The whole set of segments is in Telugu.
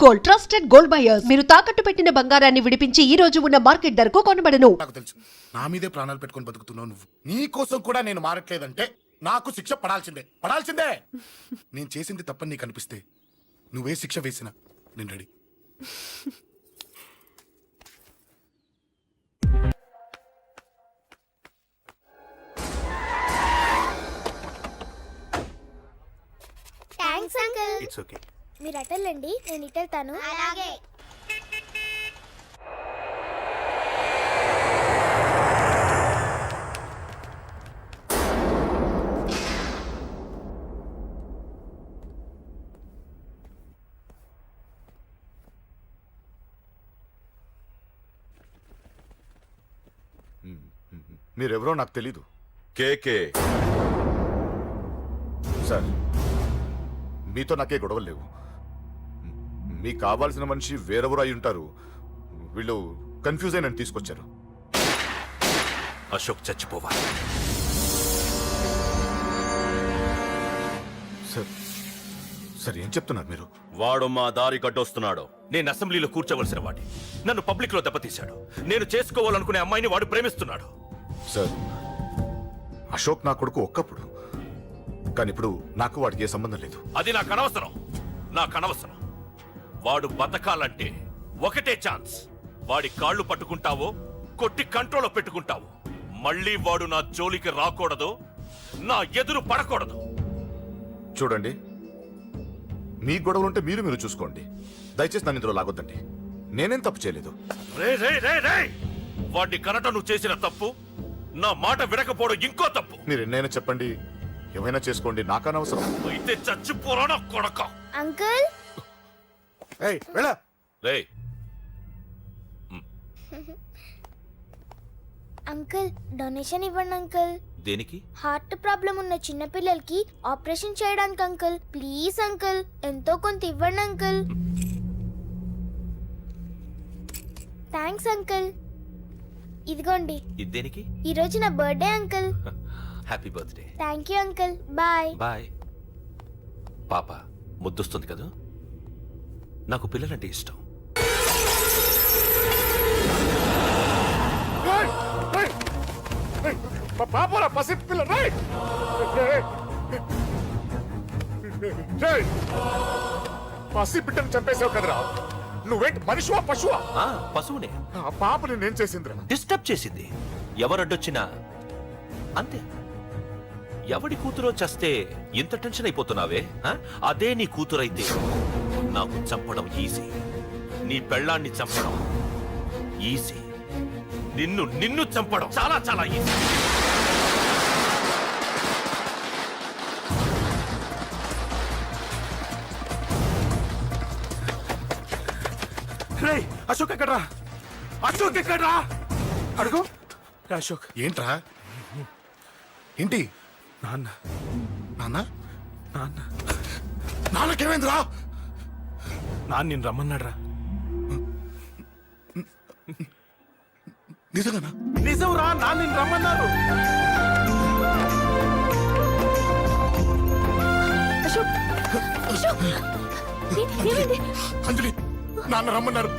Gold, trusted gold buyers. మీరు తాకట్టు పెట్టిన బంగారాన్ని విడిపించి ఈ రోజు ఉన్న మార్కెట్ ధరకు కొనబడను. నాకు తెలుసు నా మీదే ప్రాణాలు పెట్టుకొని బతుకుతున్నావు నువ్వు. నీ కోసం కూడా నేను మారట్లేదంటే నాకు శిక్ష పడాల్సిందే. నేను చేసింది తప్పని నీకు అనిపిస్తే నువ్వే శిక్ష వేసినా నేను ready. Thanks uncle. It's okay. మీరు అటెళ్ళండి, నేను ఇటెళ్తాను. అలాగే. మీరెవరో నాకు తెలీదు. కేకే సార్, మీతో నాకే గొడవలు లేవు. మీకు కావాల్సిన మనిషి వేరెవరో అయి ఉంటారు. వీళ్ళు కన్ఫ్యూజ్ అయి నన్ను తీసుకొచ్చారు. అశోక్ చచ్చిపోవాలి. సార్ సార్ ఏం చెప్తున్నారు మీరు? వాడు మా దారి గడ్డొస్తున్నాడు. నేను అసెంబ్లీలో కూర్చోవలసిన వాడి నన్ను పబ్లిక్ లో దెబ్బతీశాడు. నేను చేసుకోవాలనుకునే అమ్మాయిని వాడు ప్రేమిస్తున్నాడు. సార్, అశోక్ నా కొడుకు ఒక్కప్పుడు, కానీ ఇప్పుడు నాకు వాడికి ఏ సంబంధం లేదు. అది నాకు అనవసరం. వాడు బతకాలంటే ఒకటే ఛాన్స్. వాడి కాళ్ళు పట్టుకుంటావో కొట్టి కంట్రోల్లో పెట్టుకుంటావు. మళ్ళీ వాడు నా జోలికి రాకూడదు, నా ఎదురు పడకూడదు. చూడండి, మీ గొడవలుంటే మీరు చూసుకోండి. దయచేసి నన్ను ఇందులో లాగొద్దండి. నేనేం తప్పు చేయలేదు. వాడిని కనట నువ్వు చేసిన తప్పు, నా మాట వినకపోవడం ఇంకో తప్పు. మీరు ఎన్నైనా చెప్పండి, ఏమైనా చేసుకోండి, నాకు అనవసరం. అయితే చచ్చిపోరా కొడక. అంకుల్. ఏయ్ వెళ్ళ. రేయ్, అంకుల్, డొనేషన్ ఇవ్వండి అంకుల్. దేనికి? హార్ట్ ప్రాబ్లం ఉన్న చిన్న పిల్లలకి ఆపరేషన్ చేయడానికి అంకుల్. ప్లీజ్ అంకుల్, ఎంతో కొంత ఇవ్వండి అంకుల్. Thanks uncle. ఇదిగోండి. ఇది దేనికి? ఈ రోజు నా birthday uncle. Happy birthday. Thank you uncle. Bye. Bye. పాప ముద్దొస్తుంది కదా, నాకు పిల్లలంటే ఇష్టం. పాపరా పసి పిల్ల. పసి బిడ్డను చంపేసావు కదరా. నువ్వేంటి మనిషివా పశువా? పశువునే. ఆ పాపని నేను చేసిందిరా. డిస్టర్బ్ చేసింది. ఎవరడ్డొచ్చినా అంతే. ఎవడి కూతురో చస్తే ఇంత టెన్షన్ అయిపోతున్నావే? అదే నీ కూతురైతే నాకు చంపడం ఈజీ. నీ పెళ్ళాన్ని చంపడం ఈజీ. నిన్ను చంపడం చాలా చాలా ఈజీ. అశోక్ ఎక్కడ్రా? అశోక్ ఎక్కడ్రా? అడుగు. అశోక్ ఏంట్రా? ఏంటి? నాన్న నాన్న నాన్న నాన్నకేమైందిరా? నాన్న నేను రమ్మన్నాడ్రా. నిజంగానా? నిజం రా, నాన్న నేను రమ్మన్నారు. అంజలి, నాన్న రమ్మన్నారు.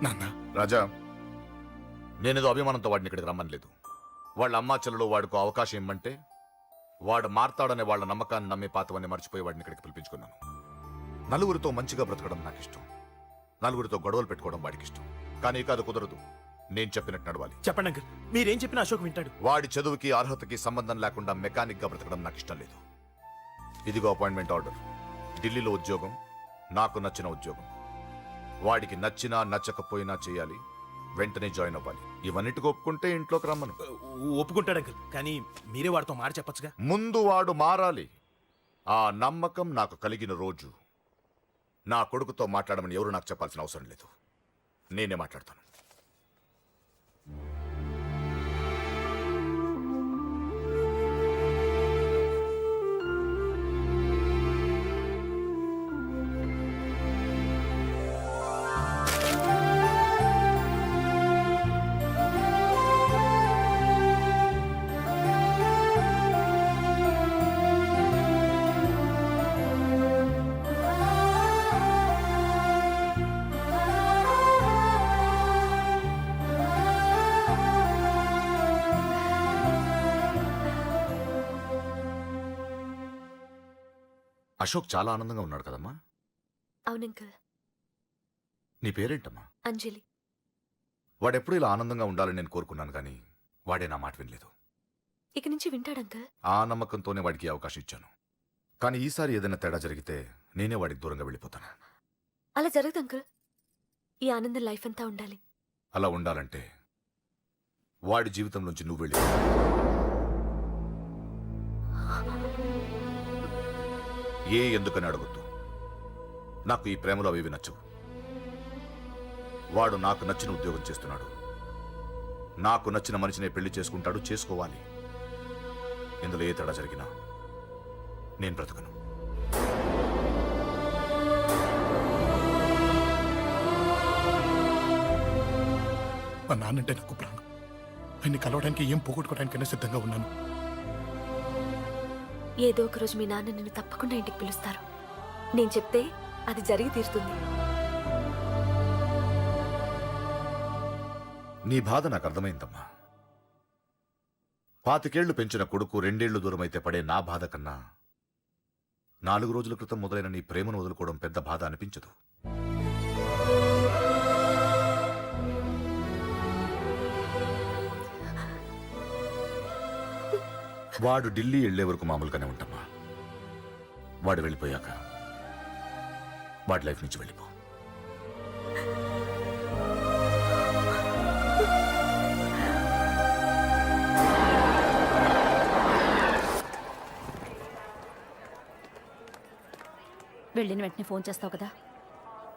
నాన్న. రాజా, నేనేదో అభిమానంతో వాడిని ఇక్కడికి రమ్మనలేదు. వాళ్ళ అమ్మా చెల్లెలు వాడికి అవకాశం ఇమ్మంటే వాడు మారతాడనే వాళ్ళ నమ్మకాన్ని నమ్మి పాతవన్నీ మర్చిపోయి వాడిని ఇక్కడికి పిలిపించుకున్నాను. నలుగురితో మంచిగా బ్రతకడం నాకు ఇష్టం, నలుగురితో గొడవలు పెట్టుకోవడం వాడికి ఇష్టం. కానీ ఇక అది కుదరదు. నేను చెప్పినట్టు నడవాలి. చెప్పండి అంకుల్, మీరేం చెప్పినా అశోక్ వింటాడు. వాడి చదువుకి అర్హతకి సంబంధం లేకుండా మెకానిక్ గా బ్రతకడం నాకు ఇష్టం లేదు. ఇదిగో అపాయింట్మెంట్ ఆర్డర్. ఢిల్లీలో ఉద్యోగం, నాకు నచ్చిన ఉద్యోగం. వాడికి నచ్చినా నచ్చకపోయినా చేయాలి, వెంటనే జాయిన్ అవ్వాలి. ఇవన్నిటికి ఒప్పుకుంటే ఇంట్లోకి రమ్మను. ఒప్పుకుంటాడు అంకుల్, కానీ మీరే వాడితో మాట చెప్పచ్చుగా. ముందు వాడు మారాలి. ఆ నమ్మకం నాకు కలిగిన రోజు నా కొడుకుతో మాట్లాడమని ఎవరు నాకు చెప్పాల్సిన అవసరం లేదు. నేనే మాట్లాడతాను. అశోక్ చాలా ఆనందంగా ఉన్నాడు కదమ్మా. అవునంకల్. నీ పేరేంటమ్మా? అంజలి. వాడెప్పుడు ఇలా ఆనందంగా ఉండాలని నేను కోరుకున్నాను, కానీ వాడే నా మాట వినలేదు. ఇక నుంచి వింటాడంకల్. ఆ నమ్మకంతోనే వాడికి ఈ అవకాశం ఇచ్చాను. కానీ ఈసారి ఏదైనా తేడా జరిగితే నేనే వాడికి దూరంగా వెళ్ళిపోతాను. అలా జరగదు అంకుల్. ఈ ఆనందం లైఫ్ అంతా ఉండాలి. అలా ఉండాలంటే వాడి జీవితం నుంచి నువ్వు వెళ్ళి ఎందుకని అడగొద్దు. నాకు ఈ ప్రేమలో అవి నచ్చవు. వాడు నాకు నచ్చిన ఉద్యోగం చేస్తున్నాడు. నాకు నచ్చిన మనిషినే పెళ్లి చేసుకుంటాడు, చేసుకోవాలి. ఇందులో ఏ తేడా జరిగినా నేను బ్రతకను. మా నాన్నంటే నాకు ప్రాణం. ఆయన్ని కలవడానికి ఏం పోగొట్టుకోవడానికైనా సిద్ధంగా ఉన్నాను. ఏదో ఒక రోజు మీ నాన్న నిన్ను తప్పకుండా ఇంటికి పిలుస్తారు. నేను చెప్తే అది జరిగి తీరుతుంది. నీ బాధ నాకు అర్థమైందమ్మా. 25 ఏళ్లు పెంచిన కొడుకు 2 ఏళ్లు దూరమైతే పడే నా బాధ కన్నా 4 రోజుల క్రితం మొదలైన నీ ప్రేమను వదులుకోవడం పెద్ద బాధ అనిపించదు. వాడు ఢిల్లీ వెళ్లే వరకు మామూలుగానే ఉంటామా. వాడు వెళ్ళిపోయాక వాడి లైఫ్ నుంచి వెళ్ళిపో. వెళ్ళిన వెంటనే ఫోన్ చేస్తావు కదా.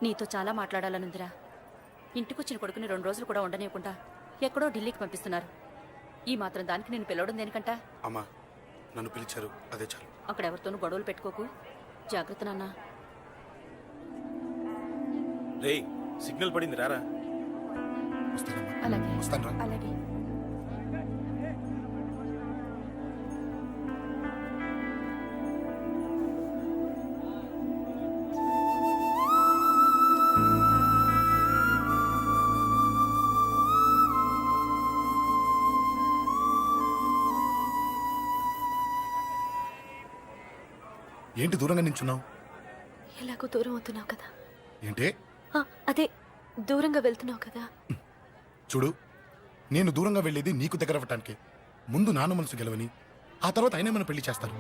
నీతో చాలా మాట్లాడాలనుందిరా. ఇంటికొచ్చిన కొడుకుని 2 రోజులు కూడా ఉండనివ్వకుండా ఎక్కడో ఢిల్లీకి పంపిస్తున్నారు. ఈ మాత్రం దానికి నేను పిలవడం దేనికంట? అమ్మా, నన్ను పిలిచారు, అదే చాలు. అక్కడ ఎవరితోనూ గొడవలు పెట్టుకోకు. జాగ్రత్త నాన్న. రేయ్, సిగ్నల్ పడింది, రారా. వస్తానమ్మా. అలాగే వస్తాను రా. అలాగే. ఏంటి దూరంగా నించున్నావు? ఎలాగో దూరం అవుతున్నావు కదా. ఏంటి? అదే దూరంగా వెళ్తున్నావు కదా. చూడు, నేను దూరంగా వెళ్ళేది నీకు దగ్గర అవ్వటానికి. ముందు నాన్న మనసు గెలవని, ఆ తర్వాత అయినా మన పెళ్లి చేస్తారు.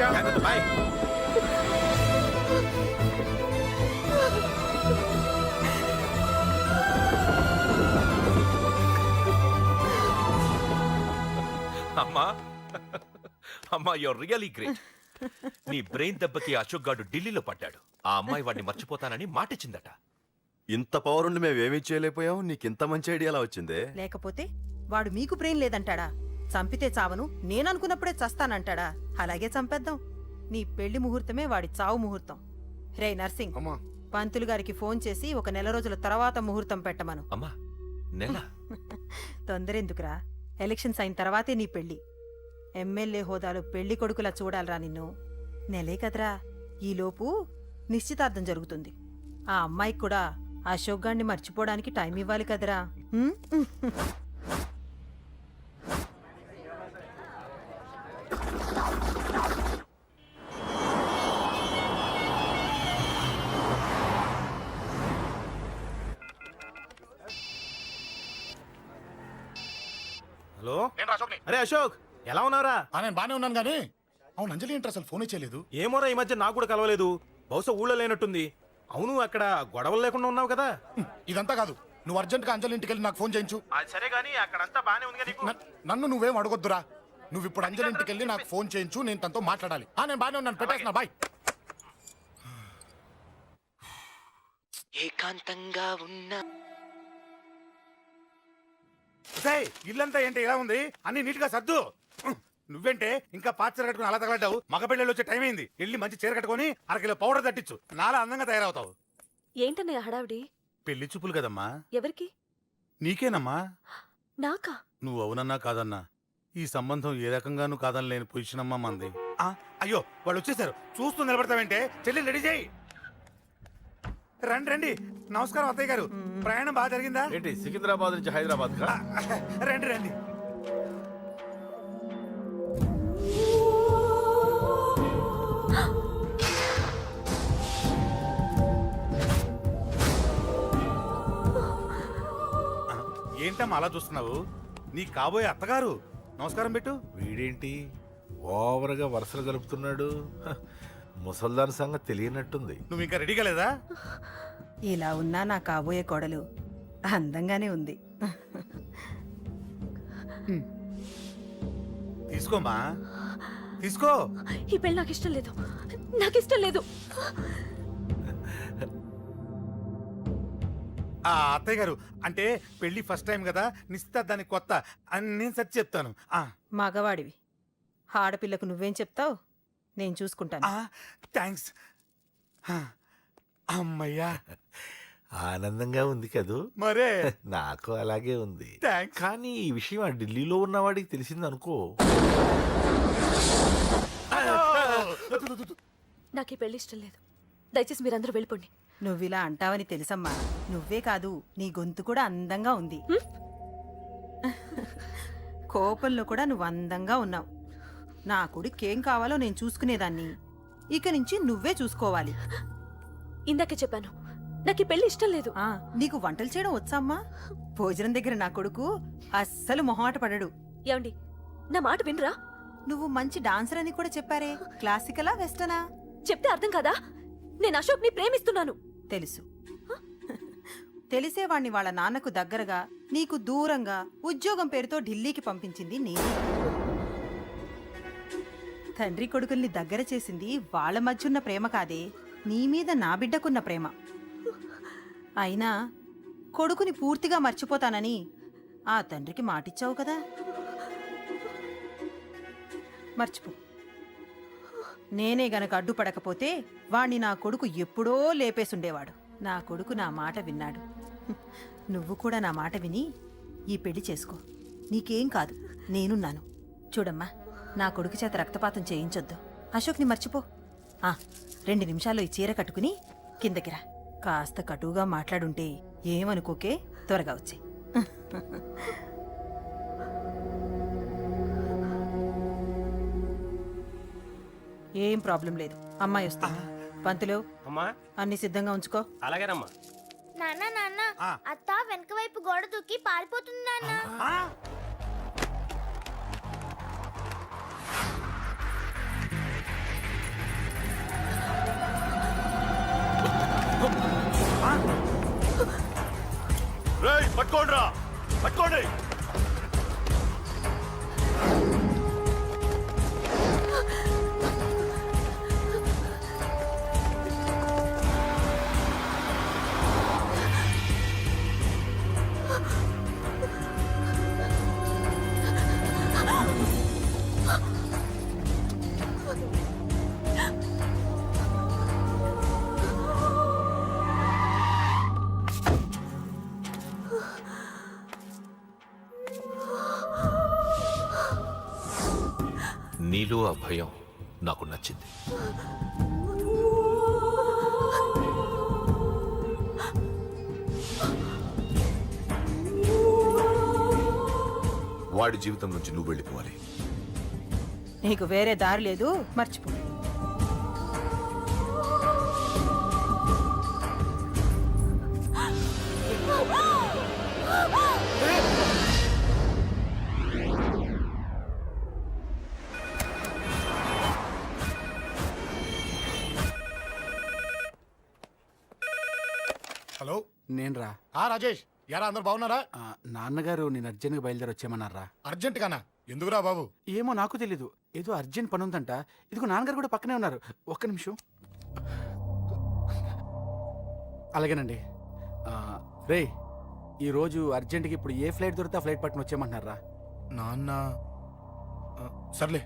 జాగ్రత్త, బాయ్. అమ్మా అమ్మా, యువర్ రియలీ గ్రేట్. నీ బ్రెయిన్ దెబ్బకి అశోక్ గాడు ఢిల్లీలో పడ్డాడు. ఆ అమ్మాయి వాడిని మర్చిపోతానని మాటిచ్చిందట. ఇంత పవరుండి మేమేమీ చేయలేకపోయాం. నీకింత మంచి ఐడియా ఎలా వచ్చిందే? లేకపోతే వాడు మీకు బ్రెయిన్ లేదంటాడా? చంపితే చావను, నేననుకున్నప్పుడే చస్తానంటాడా? అలాగే చంపేద్దాం. నీ పెళ్లి ముహూర్తమే వాడి చావు ముహూర్తం. రే నర్సింగ్, అమ్మా, పంతులు గారికి ఫోన్ చేసి ఒక నెల రోజుల తర్వాత ముహూర్తం పెట్టమను. అమ్మా, నెల? తొందరెందుకురా? ఎలక్షన్స్ అయిన తర్వాతే నీ పెళ్లి. ఎమ్మెల్యే హోదాలో పెళ్లి కొడుకులా చూడాలరా నిన్ను. నెలే కదరా, ఈలోపు నిశ్చితార్థం జరుగుతుంది. ఆ అమ్మాయికి కూడా అశోక్ గాన్ని మర్చిపోవడానికి టైం ఇవ్వాలి కదరా. హ్మ్? హలో. నేను అశోక్ని. అరే అశోక్, ఎలా ఉన్నారా? నేను బానే ఉన్నాను కానీ, అవును అంజలి ఏంటి అసలు ఫోనే చేయలేదు? ఏమోరా, ఈ మధ్య నాకు కూడా కలవలేదు. బహుశా ఊళ్ళో లేనట్టుంది. అవును, అక్కడ గొడవలు లేకుండా ఉన్నావు కదా. ఇదంతా కాదు, నువ్వు అర్జెంట్గా అంజలి ఇంటికి వెళ్ళి నాకు ఫోన్ చేయించు. అది సరే గానీ అక్కడంతా బానే ఉంది కదా. నన్ను నువ్వేం అడగొద్దురా. నువ్వు ఇప్పుడు అంజలి ఇంటికి వెళ్ళి నాకు ఫోన్ చేయించు, నేను తనతో మాట్లాడాలి. నేను బానే ఉన్నాను, పెట్టేస్తున్నా, బాయ్. ఏకాంతంగా ఉన్న ఇల్లంతా ఏంటి ఇలా ఉంది? అన్ని నీట్ గా సర్దు. నువ్వేంటే ఇంకా పాత చీర కట్టుకుని అలా తగలడ్డావు? మగ పెళ్ళిళ్ళు వచ్చే టైం అయింది. వెళ్ళి మంచి చీర కట్టుకుని 1 కిలో పౌడర్ తట్టించు, నాలా అందంగా తయారవుతావు. ఏంటన్నయ్య హడావిడి? పెళ్లి చూపులు కదమ్మా. ఎవరికి? నీకేనమ్మా. నాకా? నువ్వు అవునన్నా కాదన్నా ఈ సంబంధం ఏ రకంగానూ కాదని లేని పొజిషన్ అమ్మా మంది. అయ్యో వాళ్ళు వచ్చేసారు, చూస్తూ నిలబడతావేంటే? చెల్లి రెడీ చేయి. రండి రండి. నమస్కారం అత్తయ్య గారు, ప్రయాణం బాగా జరిగిందా? ఏంటి సికింద్రాబాద్ నుంచి హైదరాబాద్ కా? రండి రండి. ఏంటమ్మా అలా చూస్తున్నావు? నీ కాబోయే అత్తగారు. నమస్కారం పెట్టు. వీడేంటి ఓవర్గా వరుసలు కలుపుతున్నాడు? ముసల్దాన్ సంగతి తెలియనట్టుంది. నువ్వు ఇంకా రెడీ కాలేదా? ఇలా ఉన్నా నా కాబోయే కోడలు అందంగానే ఉంది. తీసుకోమ్మా తీసుకో. ఈ పెళ్ళి నాకు ఇష్టం లేదు, నాకు ఇష్టం లేదు. అత్తయ్య గారు, అంటే పెళ్లి ఫస్ట్ టైం కదా, నిశ్చితార్థానికి కొత్త అని నేను సరి చెప్తాను. మగవాడివి, ఆడపిల్లకు నువ్వేం చెప్తావు? నేను చూసుకుంటాను. థ్యాంక్స్. అమ్మయ్యా, ఆనందంగా ఉంది కదూ? మరే నాకు అలాగే ఉంది. థ్యాంక్స్. కానీ ఈ విషయం ఆ ఢిల్లీలో ఉన్నవాడికి తెలిసింది అనుకో. నాకు ఈ పెళ్లి ఇష్టం లేదు. దయచేసి మీరందరూ వెళ్ళిపోండి. నువ్విలా అంటావని తెలుసమ్మా. నువ్వే కాదు, నీ గొంతు కూడా అందంగా ఉంది. కోపంలో కూడా నువ్వు అందంగా ఉన్నావు. నా కొడుకేం కావాలో నేను చూసుకునేదాన్ని, ఇక నుంచి నువ్వే చూసుకోవాలి. ఇందాకే చెప్పాను, నాకు ఈ పెళ్లి ఇష్టం లేదు. నీకు వంటలు చేయడం వచ్చామ్మా? భోజనం దగ్గర నా కొడుకు అస్సలు మొహమాట పడడు. ఏమండి, నా మాట వినరా? నువ్వు మంచి డాన్సర్ అని కూడా చెప్పారే. క్లాసికలా వెస్టర్నా? చెప్తే అర్థం కాదా? నేను అశోక్ ని ప్రేమిస్తున్నాను. తెలుసు. తెలిసేవాణ్ణి వాళ్ళ నాన్నకు దగ్గరగా, నీకు దూరంగా ఉద్యోగం పేరుతో ఢిల్లీకి పంపించింది నేనే. తండ్రి కొడుకుల్ని దగ్గర చేసింది వాళ్ళ మధ్యున్న ప్రేమ కాదే, నీ మీద నా బిడ్డకున్న ప్రేమ. అయినా కొడుకుని పూర్తిగా మర్చిపోతానని ఆ తండ్రికి మాటిచ్చావు కదా, మర్చిపో. నేనే గనక అడ్డుపడకపోతే వాణ్ణి నా కొడుకు ఎప్పుడో లేపేసుండేవాడు. నా కొడుకు నా మాట విన్నాడు. నువ్వు కూడా నా మాట విని ఈ పెళ్లి చేసుకో. నీకేం కాదు, నేనున్నాను. చూడమ్మా, నా కొడుకు చేత రక్తపాతం చేయించొద్దు. అశోక్ని మర్చిపో. 2 నిమిషాల్లో ఈ చీర కట్టుకుని కిందకిరా. కాస్త కటువుగా మాట్లాడుంటే ఏమనుకోకే, త్వరగా వచ్చే. ఏం ప్రాబ్లం లేదు, అమ్మాయి వస్తా. పంతులు, అమ్మా అన్ని సిద్ధంగా ఉంచుకో. అలాగేనమ్మా. నాన్న నాన్న, అత్త వెనక వైపు గోడ దూకి పారిపోతుంది నాన్న. పట్టుకోండి, పట్టుకోండి. నీలో ఆ భయం నాకు నచ్చింది. వాడి జీవితం నుంచి నువ్వు వెళ్ళిపోవాలి. నీకు వేరే దారి లేదు, మర్చిపో. హలో, నేను రా. రాజేష్, యారా అందరు బాగున్నారా? నాన్నగారు నేను అర్జెంట్గా బయలుదేరి వచ్చేయమన్నారా. అర్జెంట్ గానా? ఎందుకురా బాబు? ఏమో నాకు తెలీదు, ఏదో అర్జెంట్ పని ఉందంట. ఇదిగో నాన్నగారు కూడా పక్కనే ఉన్నారు. ఒక్క నిమిషం. అలాగేనండి. రే, ఈరోజు అర్జెంట్కి ఇప్పుడు ఏ ఫ్లైట్ దొరికితే ఆ ఫ్లైట్ పట్టుకుని వచ్చేయమంటున్నారా. నాన్న సర్లే.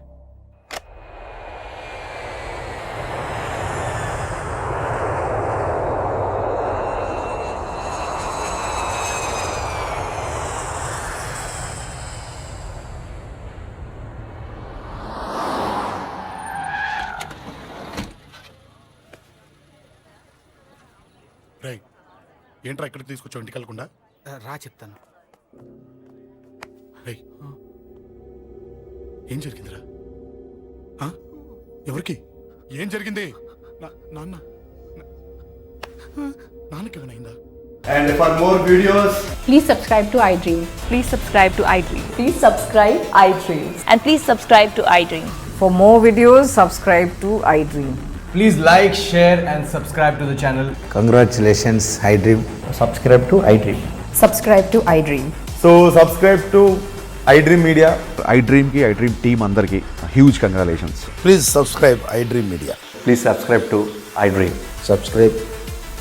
ఏంట్రా ఇక్కడికి తీసుకొచ్చావు ఇంటికి వెళ్ళకుండా? రా చెప్తాను. రేయ్, ఏం జరిగిందిరా? ఆ? ఎవరికి ఏం జరిగింది? నాన్న నాన్నకి ఏమైనా అయిందా? And for more videos, Please subscribe to iDream. Please subscribe to iDream. Please subscribe iDream. And please subscribe to iDream. For more videos, subscribe to iDream. please like, share, and subscribe to the channel. Congratulations I dream. Subscribe to iDream. Subscribe to iDream. So subscribe to iDream Media. I dream కి ఐ డ్రీమ్ టీమ్ అందరికి huge congratulations. Please subscribe I dream media. Please subscribe to iDream. Subscribe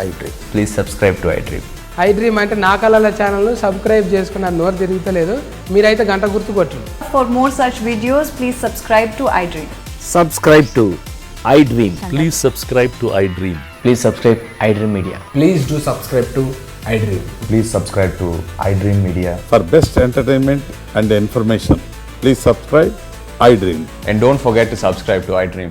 I dream. Please subscribe to iDream. iDream అంటే నా కళల ఛానల్ సబ్స్క్రైబ్ చేసుకున్న నోరు తిరుగుతలేదు. మీరైతే గంట గుర్తు కొట్టండి. For more such videos, please subscribe to iDream. Subscribe to iDream. Please subscribe to I dream. Please subscribe iDream Media. Please do subscribe to iDream. Please subscribe to I dream media. For best entertainment and information please subscribe I dream. And don't forget to subscribe to iDream.